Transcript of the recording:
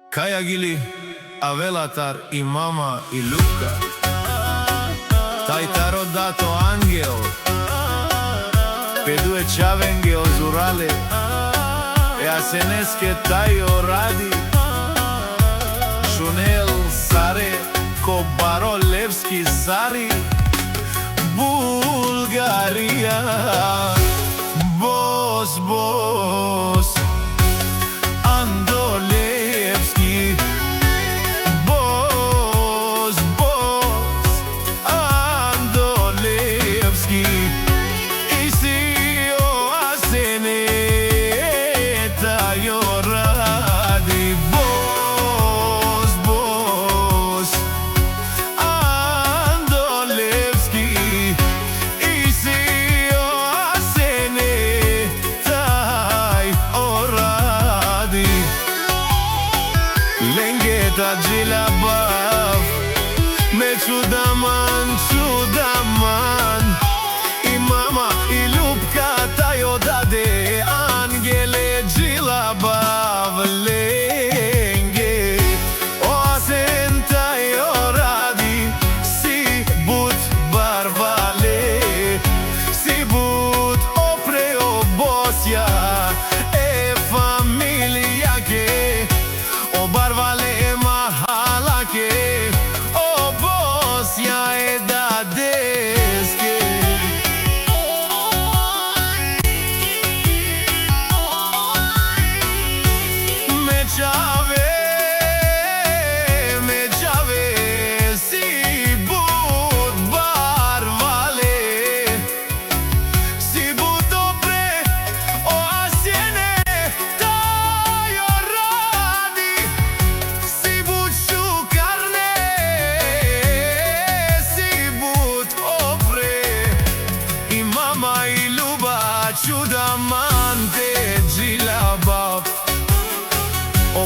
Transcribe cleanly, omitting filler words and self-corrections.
Kaja Gili, Avelatar i mama i Luka. Taj taro dato angel, pe due ciavenghe osurale, e a senesche taio radi, Shunel sare, Kobaro Levski sari, Bulgaria, Bos, Bos, Andolevski, Bos, Bos, Andolevski, I si o asene taio radi, Bos, Bos, Andolevski, I si o asene taio radi. Lengeta Djilabav, me čudaman, čudaman, I mama I Ljubka tajo dade, Angele Djilabav, lenge oasen tajo radi, si but barvale, si but opreo Bosja, e familija ke, o barvale mahala ke, o Bosja e dadeske. Me čave, si but barvale, si but opre, o asjene tajo radi, si but šukarne, si but opre, I mama I Ljuba čudamante Djilabav, o